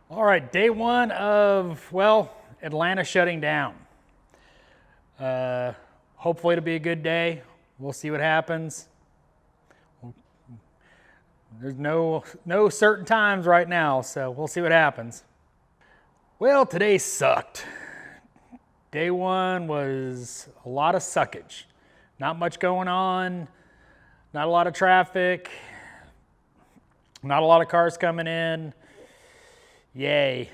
All right, day one of, well, Atlanta shutting down. Hopefully it'll be a good day. We'll see what happens. There's no certain times right now, so we'll see what happens. Well, today sucked. Day one was a lot of suckage. Not much going on, not a lot of traffic, not a lot of cars coming in. Yay.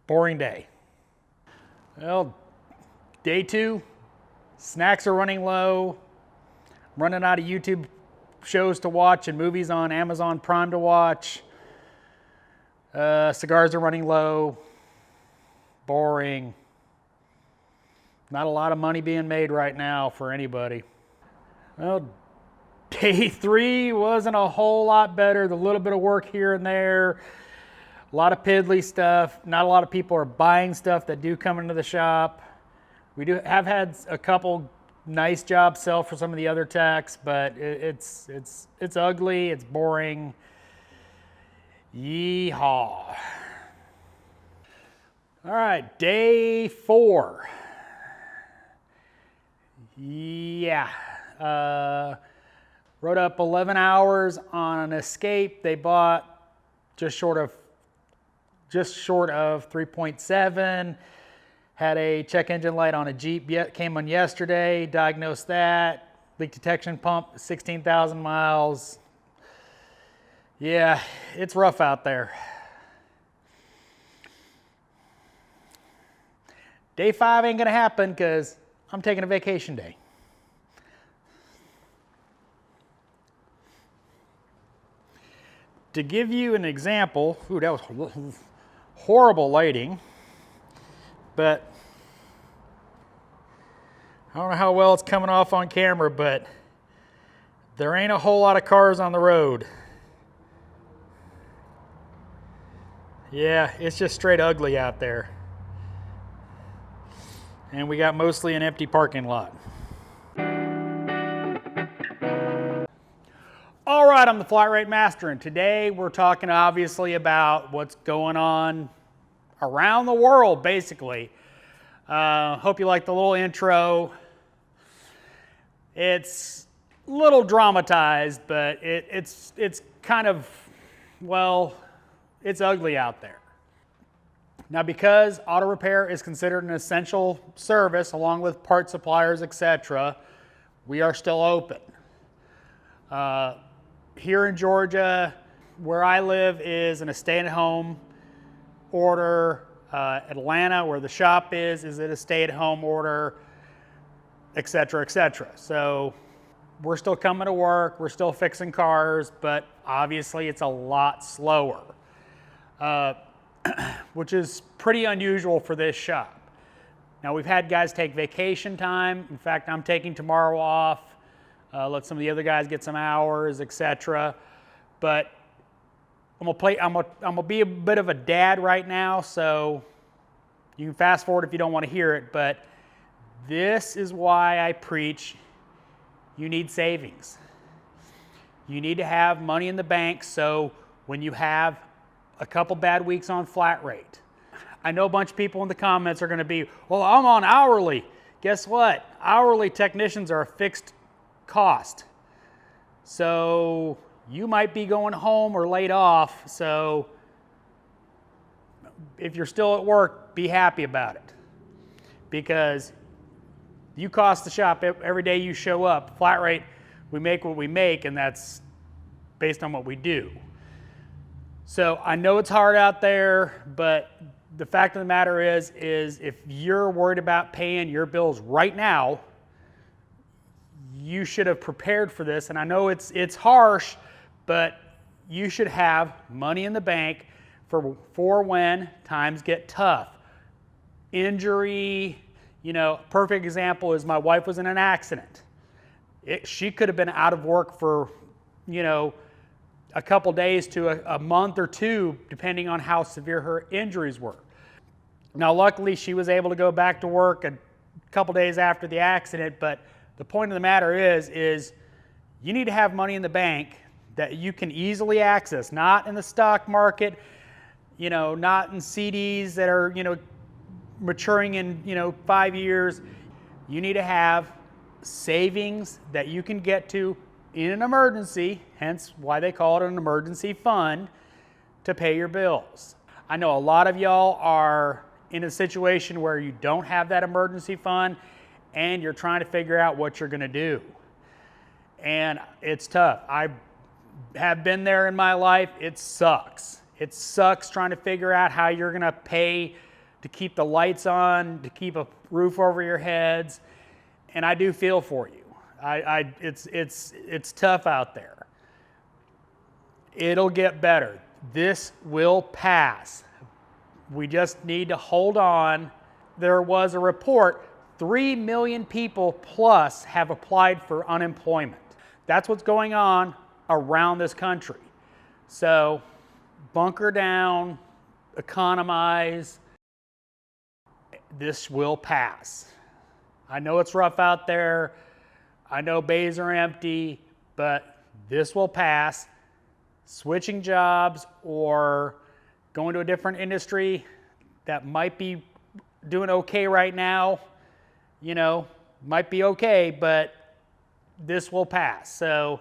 Boring day. Well, day two, snacks are running low. I'm running out of YouTube shows to watch and movies on Amazon Prime to watch. Cigars are running low. Boring. Not a lot of money being made right now for anybody. Well, day three wasn't a whole lot better. The little bit of work here and there. A lot of piddly stuff. Not a lot of people are buying stuff that do come into the shop. We have had a couple nice jobs sell for some of the other techs, but it's ugly, it's boring. Yeehaw. All right, day four. Yeah. Rode up 11 hours on an Escape they bought just short of 3.7. Had a check engine light on a Jeep, came on yesterday, diagnosed that. Leak detection pump, 16,000 miles. Yeah, it's rough out there. Day five ain't gonna happen because I'm taking a vacation day. To give you an example, ooh, that was horrible lighting, but I don't know how well it's coming off on camera, but there ain't a whole lot of cars on the road. Yeah, it's just straight ugly out there. And we got mostly an empty parking lot. All right, I'm the flatratemaster, and today we're talking obviously about what's going on around the world, basically. Hope you like the little intro. It's a little dramatized, but it's kind of, well, it's ugly out there. Now, because auto repair is considered an essential service, along with part suppliers, etc., we are still open. Here in Georgia, where I live, is in a stay-at-home order. Atlanta, where the shop is it a stay-at-home order, etc., etc. So we're still coming to work, we're still fixing cars, but obviously it's a lot slower, which is pretty unusual for this shop. Now, we've had guys take vacation time. In fact, I'm taking tomorrow off. Let some of the other guys get some hours, etc. But I'm gonna be a bit of a dad right now, so you can fast forward if you don't want to hear it, but this is why I preach you need savings. You need to have money in the bank, so when you have a couple bad weeks on flat rate. I know a bunch of people in the comments are going to be, well, I'm on hourly. Guess what? Hourly technicians are a fixed cost. So you might be going home or laid off, so if you're still at work, be happy about it, because you cost the shop every day you show up. Flat rate, we make what we make, and that's based on what we do. So I know it's hard out there, but the fact of the matter is if you're worried about paying your bills right now, you should have prepared for this. And I know it's harsh, but you should have money in the bank for when times get tough. Injury, perfect example is my wife was in an accident. She could have been out of work for, a couple days to a month or two, depending on how severe her injuries were. Now, luckily, she was able to go back to work a couple days after the accident, but the point of the matter is you need to have money in the bank that you can easily access, not in the stock market, not in CDs that are, maturing in, 5 years. You need to have savings that you can get to in an emergency, hence why they call it an emergency fund, to pay your bills. I know a lot of y'all are in a situation where you don't have that emergency fund and you're trying to figure out what you're going to do. And it's tough. I have been there in my life. It sucks. It sucks trying to figure out how you're going to pay to keep the lights on, to keep a roof over your heads. And I do feel for you. It's tough out there. It'll get better. This will pass. We just need to hold on. There was a report, 3 million people plus have applied for unemployment. That's what's going on around this country. So bunker down, economize. This will pass. I know it's rough out there. I know bays are empty, but this will pass. Switching jobs or going to a different industry that might be doing okay right now, might be okay, but this will pass. So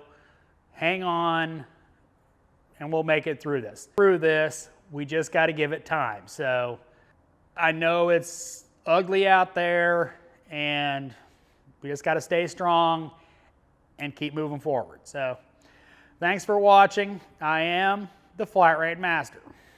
hang on and we'll make it through this. Through this, we just got to give it time. So I know it's ugly out there and we just got to stay strong and keep moving forward. So thanks for watching. I am the Flat Rate Master.